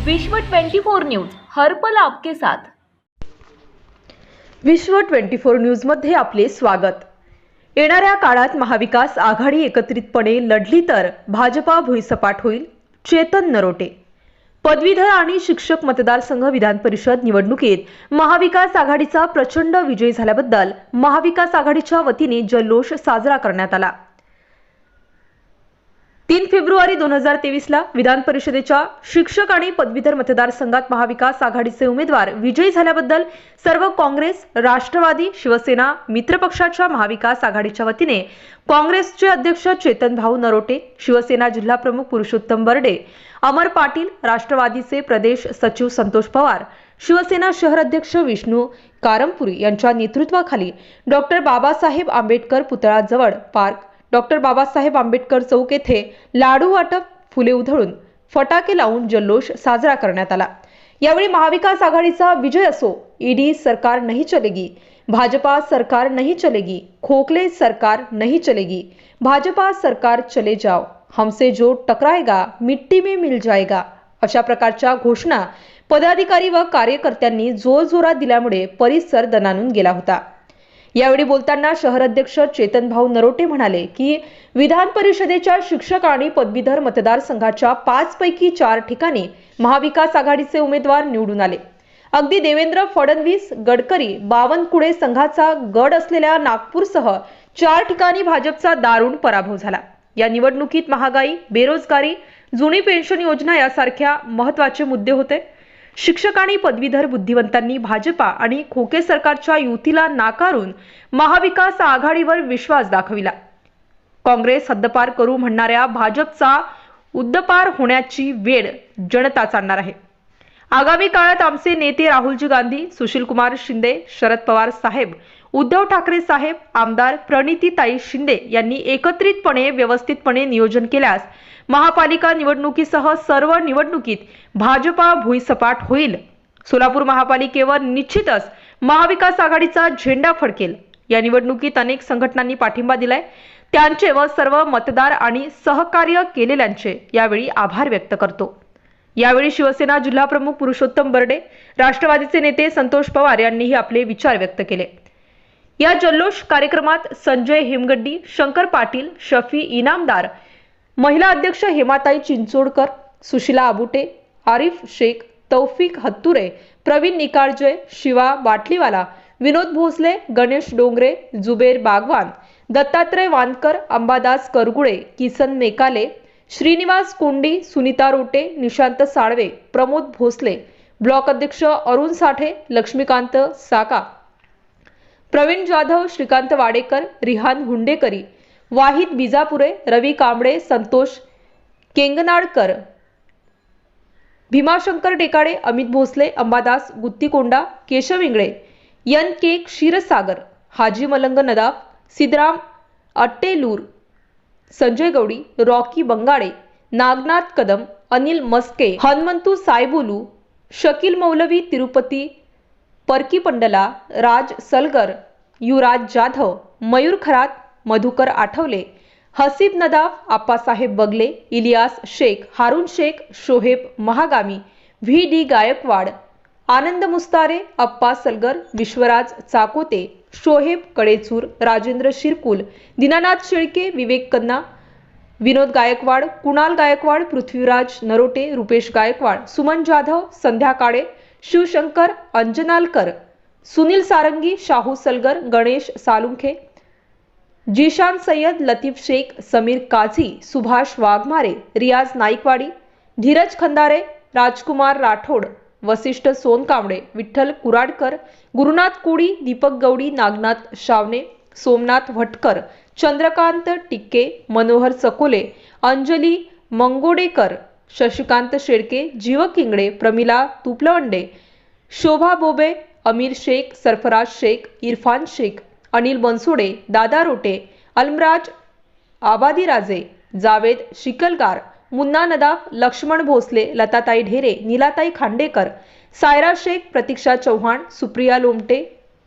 विश्व 24 न्यूज हर पल आपके साथ। विश्व 24 न्यूज मध्ये आपले स्वागत। येणाऱ्या काळात महाविकास आघाडी एकत्रितपणे लढली तर भाजपा भुईसपाट होईल। चेतन नरोटे। पदवीधर आणि शिक्षक मतदारसंघ विधान परिषद निवडणुकीत महाविकास आघाडीचा प्रचंड विजय झाल्याबद्दल महाविकास आघाडीच्या वतीने जल्लोष साजरा करण्यात आला। 3 फेब्रुवारी 2023 ला विधान परिषदेच्या शिक्षक आणि पदवीधर मतदारसंघात महाविकास आघाडीचे उमेदवार विजयी झाल्याबद्दल सर्व काँग्रेस, राष्ट्रवादी, शिवसेना मित्रपक्षाच्या महाविकास आघाडीच्या वतीने काँग्रेसचे अध्यक्ष चेतन भाऊ नरोटे, शिवसेना जिल्हा प्रमुख पुरुषोत्तम बर्डे, अमर पाटील, राष्ट्रवादीचे प्रदेश सचिव संतोष पवार, शिवसेना शहर अध्यक्ष विष्णू कारंपुरी यांच्या नेतृत्वाखाली डॉक्टर बाबासाहेब आंबेडकर पुतळ्याजवळ पार्क, डॉक्टर बाबासाहेब आंबेडकर चौक येथे लाडू वाटप, फुले उधळून, फटाके लावून जल्लोष साजरा करण्यात आला। यावेळी महाविकास आघाडीचा विजय असो, ईडी सरकार नहीं चलेगी, भाजपा सरकार नहीं चलेगी, खोखले सरकार नहीं चलेगी, भाजपा सरकार चले जाओ, हमसे जो टकराएगा मिट्टी में मिल जाएगा अशा प्रकारच्या घोषणा पदाधिकारी व कार्यकर्त्यांनी जोरजोरात दिल्यामुळे परिसर दणाणून गेला होता। यावेळी बोलताना शहर अध्यक्ष चेतन भाऊ नरोटे म्हणाले की विधान परिषदेच्या शिक्षक आणि पदवीधर मतदारसंघाच्या 5 पैकी 4 ठिकाणी महाविकास आघाडीचे उमेदवार निवडून आले। अगदी देवेंद्र फडणवीस, गडकरी, बावनकुळे संघाचा गड असलेल्या नागपूरसह 4 ठिकाणी भाजपचा दारुण पराभव झाला। या निवडणुकीत महागाई, बेरोजगारी, जुनी पेन्शन योजना यासारख्या महत्त्वाचे मुद्दे होते। शिक्षक आणि पदवीधर बुद्धिवंतांनी भाजपा आणि खोके सरकारच्या युतीला नाकारून महाविकास आघाडीवर विश्वास दाखविला। काँग्रेस हद्दपार करू म्हणणाऱ्या भाजपचा उद्दपार होण्याची वेळ जनताच आणणार आहे। आगामी काळात आमचे नेते राहुलजी गांधी, सुशीलकुमार शिंदे, शरद पवार साहेब, उद्धव ठाकरे साहेब, आमदार प्रणितीताई शिंदे यांनी एकत्रितपणे व्यवस्थितपणे नियोजन केल्यास महापालिका निवडणुकीसह सर्व निवडणुकीत भाजपा भुईसपाट होईल। सोलापूर महापालिकेवर निश्चितच महाविकास आघाडीचा झेंडा फडकेल। या निवडणुकीत अनेक संघटनांनी पाठिंबा दिलाय, त्यांचे व सर्व मतदार आणि सहकार्य केलेल्यांचे यावेळी आभार व्यक्त करतो। यावेळी शिवसेना जिल्हा प्रमुख पुरुषोत्तम बर्डे, राष्ट्रवादीचे नेते संतोष पवार यांनीही आपले विचार व्यक्त केले। या जल्लोष कार्यक्रमात संजय हेमगड्डी, शंकर पाटील, शफी इनामदार, महिला अध्यक्ष हेमाताई चिंचोडकर, सुशीला आबुटे, आरिफ शेख, तौफिक हत्तुरे, प्रवीण निकारजय, शिवा बाटलीवाला, विनोद भोसले, गणेश डोंगरे, जुबेर बागवान, दत्तात्रय वानकर, अंबादास करगुळे, किसन मेकाले, श्रीनिवास कोंडी, सुनीता रोटे, निशांत साळवे, प्रमोद भोसले, ब्लॉक अध्यक्ष अरुण साठे, लक्ष्मीकांत साका, प्रवीण जाधव, श्रीकांत वाडेकर, रिहान हुंडेकरी, वाहिद बिजापुरे, रवी कांबळे, संतोष केंगनाडकर, भीमाशंकर टेकाडे, अमित भोसले, अंबादास गुत्तीकोंडा, केशव इंगळे, एन के क्षीरसागर, हाजी मलंग नदाफ, सिद्धराम अट्टेलूर, संजय गौडी, रॉकी बंगाडे, नागनाथ कदम, अनिल मस्के, हनुमंतू सायबुलू, शकील मौलवी, तिरुपती परकीपंडला, राज सलगर, युवराज जाधव, मयूर खरात, मधुकर आठवले, हसीब नदाफ, आप्पासाहेब बगले, इलियास शेख, हारून शेख, शोहेब महागामी, व्ही डी गायकवाड, आनंद मुस्तारे, अप्पा सलगर, विश्वराज चाकोते, शोहेब कडेचूर, राजेंद्र शिरकुल, दीनानाथ शेळके, विवेक कन्ना, विनोद गायकवाड, कुणाल गायकवाड, पृथ्वीराज नरोटे, रुपेश गायकवाड, सुमन जाधव, संध्या काळे, शिवशंकर अंजनालकर, सुनील सारंगी, शाहू सलगर, गणेश सालुंखे, जीशान सय्यद, लतीफ शेख, समीर काझी, सुभाष वाघमारे, रियाज नाईकवाडी, धीरज खंदारे, राजकुमार राठोड, वसिष्ठ सोनकांबळे, विठ्ठल कुराडकर, गुरुनाथ कोडी, दीपक गौडी, नागनाथ शावने, सोमनाथ भटकर, चंद्रकांत टिक्के, मनोहर चकोले, अंजली मंगोडेकर, शशिकांत शेळके, जीवक इंगळे, प्रमिला तुपलवंडे, शोभा बोबे, अमीर शेख, सरफराज शेख, इरफान शेख, अनिल बनसोडे, दादा रोटे, अलमराज आबादीराजे, जावेद शिकलगार, मुन्ना नदाफ, लक्ष्मण भोसले, लताताई ढेरे, नीलाताई खांडेकर, सायरा शेख, प्रतीक्षा चौहान, सुप्रिया लोमटे,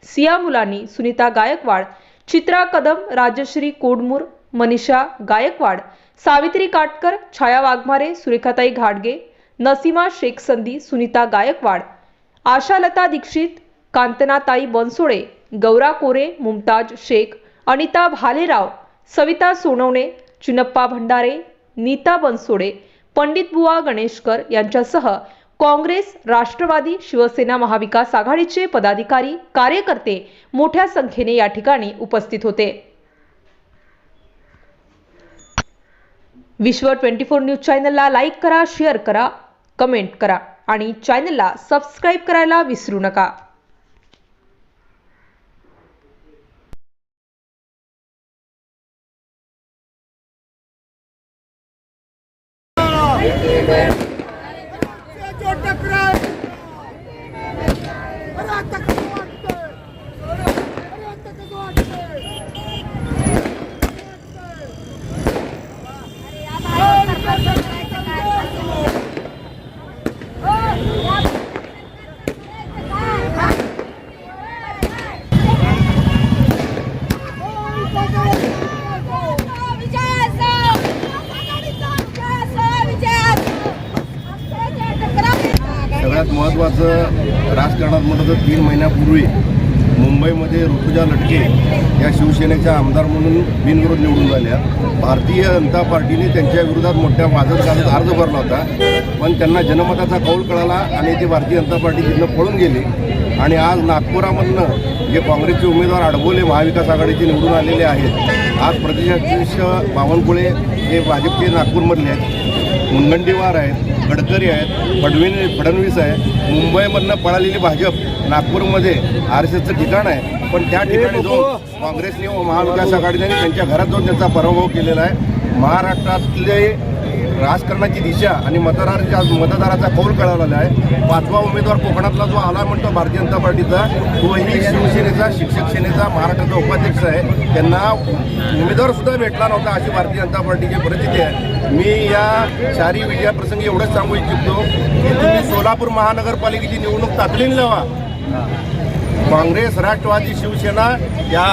सिया मुलानी, सुनीता गायकवाड, चित्रा कदम, राजश्री कोडमूर, मनीषा गायकवाड, सावित्री काटकर, छाया वाघमारे, सुरेखाताई घाटगे, नसीमा शेख संधी, सुनीता गायकवाड, आशालता दीक्षित, कांतनाताई बनसोडे, गौरा कोरे, मुमताज शेख, अनिता भालेराव, सविता सोनवणे, चिनप्पा भंडारे, नीता बनसोडे, पंडित बुवा गणेशकर यांच्यासह काँग्रेस, राष्ट्रवादी, शिवसेना, महाविकास आघाडीचे पदाधिकारी, कार्यकर्ते मोठ्या संख्येने या ठिकाणी उपस्थित होते. विश्व 24 न्यूज चॅनलला लाईक करा, शेअर करा, कमेंट करा आणि चॅनलला सबस्क्राईब करायला विसरू नका. सगळ्यात महत्त्वाचं राजकारणात म्हटलं तर 3 महिन्यापूर्वी मुंबईमध्ये ऋतुजा लटके या शिवसेनेच्या आमदार म्हणून बिनविरोध निवडून झाल्या. भारतीय जनता पार्टीने त्यांच्या विरोधात मोठ्या वाजत गाजत अर्ज भरला होता, पण त्यांना जनमताचा कौल कळाला आणि ते भारतीय जनता पार्टी तिथनं पळून गेले. आणि आज नागपुरामधनं जे काँग्रेसचे उमेदवार अडबोले महाविकास आघाडीचे निवडून आलेले आहेत. आज प्रदेशाध्यक्ष बावनकुळे हे भाजपचे नागपूरमधले आहेत, मुनगंटीवार आहेत, गडकरी आहेत, फडणवीस आहे. मुंबईमधनं पळालेली भाजप नागपूरमध्ये RSSचं ठिकाण आहे, पण त्या ठिकाणी जाऊन काँग्रेसने व महाविकास आघाडीने त्यांच्या घरात जाऊन त्यांचा पराभव केलेला आहे. महाराष्ट्रातले राजकारणाची दिशा आणि मतदाराचा कौल कळालेला आहे. 5वा उमेदवार कोकणातला जो आला म्हणतो भारतीय जनता पार्टीचा, तोही शिवसेनेचा, शिक्षक सेनेचा महाराष्ट्राचा उपाध्यक्ष आहे. त्यांना उमेदवारसुद्धा भेटला नव्हता, अशी भारतीय जनता पार्टीची परिस्थिती आहे. मी या चारी विजयाप्रसंगी एवढंच सांगू इच्छितो की तुम्ही सोलापूर महानगरपालिकेची निवडणूक तातडीने लावा. काँग्रेस, राष्ट्रवादी, शिवसेना या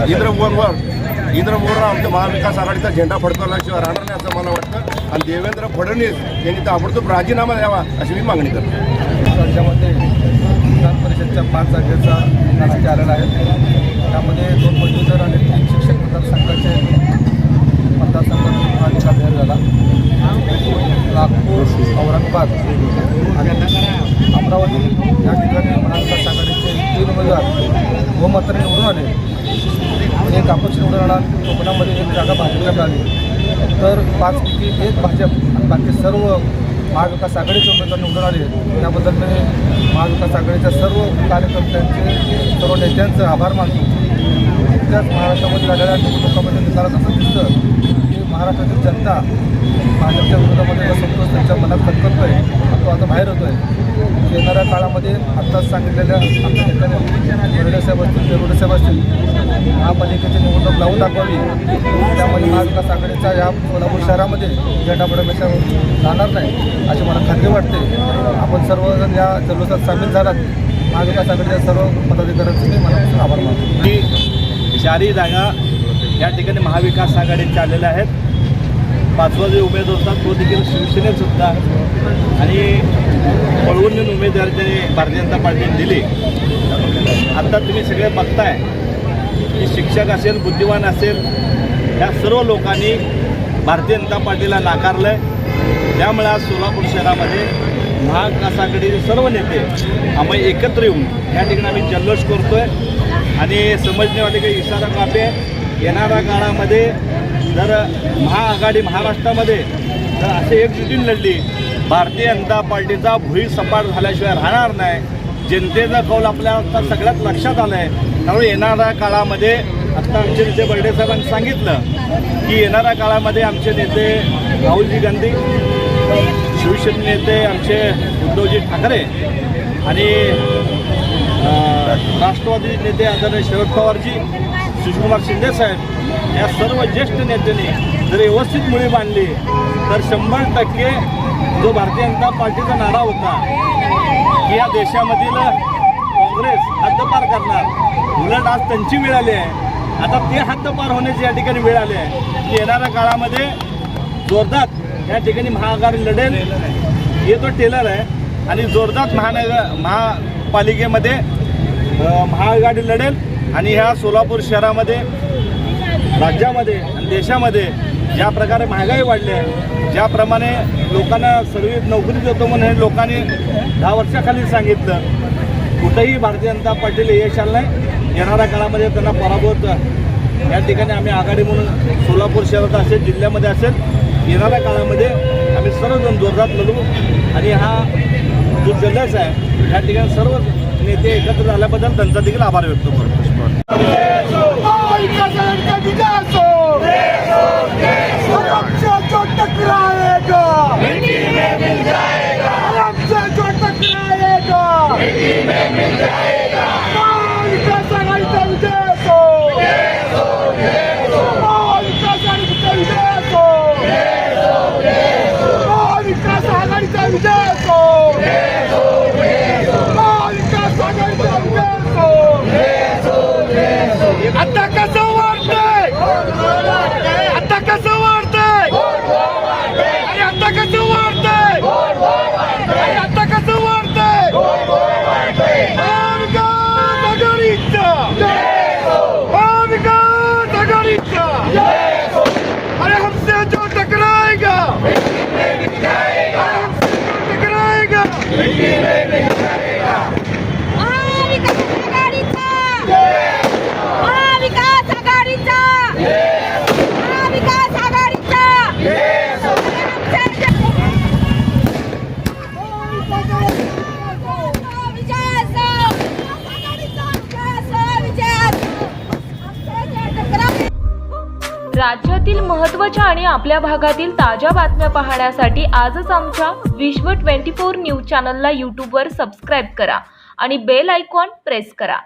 इंद्रभुवनवर आमच्या महाविकास आघाडीचा झेंडा फडकवल्याशिवाय राहणार नाही असं मला वाटतं. आणि देवेंद्र फडणवीस यांनी ताबडतोब राजीनामा द्यावा अशी मी मागणी करतो. राज्यामध्ये विधान परिषदच्या 5 जागेचा निकाल आलेला आहे. त्यामध्ये 2 पदवीधर आणि 3 शिक्षक मतदारसंघाचे मतदारसंघात निकाल जाहीर झाला. नागपूर, औरंगाबाद आणि अमरावती या ठिकाणी महाविकास आघाडीचे 3 उमेदवार बहुमताने निवडून आले. एक अपक्ष निवडून आला. कोकणामध्ये 1 जागा भाजपला मिळाली. तर 5 पैकी 1 भाजप आणि बाकी सर्व महाविकास आघाडीचे उमेदवार निवडून आले. त्याबद्दल मी महाविकास आघाडीच्या सर्व कार्यकर्त्यांचे, सर्व नेत्यांचे आभार मानतो. त्याच महाराष्ट्रामध्ये झालेल्या निवडणुकामध्ये निकालात असं दिसतं की महाराष्ट्रातील जनता भाजपच्या विरोधामध्ये असंतोष त्यांच्या मनात खतखततो आहे, तो आता बाहेर होतो आहे. येणाऱ्या काळामध्ये आत्ताच सांगितलेल्या आमच्या नेत्याने रोडेसाहेब असतील, देरोडेसाहेब असतील, महापालिकेची निवडणूक लावून दाखवावी. त्यामध्ये महाविकास आघाडीचा या सोलापूर शहरामध्ये झेंडा फडकल्याशिवाय राहणार नाही अशी मला खात्री वाटते. आपण सर्वजण या जल्लोषात सामील झालात. महाविकास आघाडीच्या सर्व पदाधिकाऱ्यांचे मी मनापासून आभार मानतो. ही 4 जागा या ठिकाणी महाविकास आघाडीच्या आलेल्या आहेत. 5वा जो उमेदवार होता तो देखील शिवसेनेत होता आणि पळवून उमेदवारी त्यांनी भारतीय जनता पार्टीने दिली. आता तुम्ही सगळे बघताय की शिक्षक असेल, बुद्धिमान असेल, या सर्व लोकांनी भारतीय जनता पार्टीला नाकारलं आहे. त्यामुळे आज सोलापूर शहरामध्ये महाविकास आघाडीचे सर्व नेते आम्ही एकत्र येऊन या ठिकाणी आम्ही जल्लोष करतो आहे आणि समजण्यावाले काही इशारा कापे येणाऱ्या काळामध्ये जर महाआघाडी महाराष्ट्रामध्ये जर असे एकजुटीने लढली, भारतीय जनता पार्टीचा भुई सपाट झाल्याशिवाय राहणार नाही. जनतेचा कौल आपल्या सगळ्यात लक्षात आलं आहे. त्यामुळे येणाऱ्या काळामध्ये आत्ता आमचे नेते बर्डे साहेबांनी सांगितलं की येणाऱ्या काळामध्ये आमचे नेते राहुलजी गांधी, शिवसेना नेते आमचे उद्धवजी ठाकरे आणि राष्ट्रवादी नेते आदरणीय शरद पवारजी, सुशीलकुमार शिंदे साहेब या सर्व ज्येष्ठ नेत्यांनी जर व्यवस्थित मुळी बांधली तर 100% जो भारतीय जनता पार्टीचा नारा होता की या देशामधील काँग्रेस हद्दपार करणार, उलट आज त्यांची वेळ आली आहे. आता ते हद्दपार होण्याची या ठिकाणी वेळ आली आहे की येणाऱ्या काळामध्ये जोरदार या ठिकाणी महाआघाडी लढेल. हे तो टेलर आहे आणि जोरदार महापालिकेमध्ये महाआघाडी लढेल. आणि ह्या सोलापूर शहरामध्ये, राज्यामध्ये आणि देशामध्ये ज्या प्रकारे महागाई वाढली आहे, ज्याप्रमाणे लोकांना सर्व नोकरी देतो म्हणून हे लोकांनी 10 वर्षाखाली सांगितलं, कुठेही भारतीय जनता पार्टीला यश आलं नाही. येणाऱ्या काळामध्ये त्यांना पराभूत या ठिकाणी आम्ही आघाडी म्हणून सोलापूर शहरात असेल, जिल्ह्यामध्ये असेल, येणाऱ्या काळामध्ये आम्ही सर्वजण जोरदार लढू. आणि हा जो जल्लोष आहे या ठिकाणी सर्व नेते एकत्र झाल्याबद्दल त्यांचा देखील आभार व्यक्त करतो. आता कसं वाटतंय? आता कसं वाटतंय? अरे आता कसं वाटतंय? अरे आता कसं वाटतंय? महाविकास आघाडीचा, महाविकास आघाडीचा. अरे हमसे जो टकराएगा, टकराएगा. राज्यातील महत्त्वाच्या आणि आपल्या भागातील ताज्या बातम्या पाहण्यासाठी आजच आमच्या विश्व 24 न्यूज चॅनलला यूट्यूबवर सबस्क्राईब करा आणि बेल आयकॉन प्रेस करा.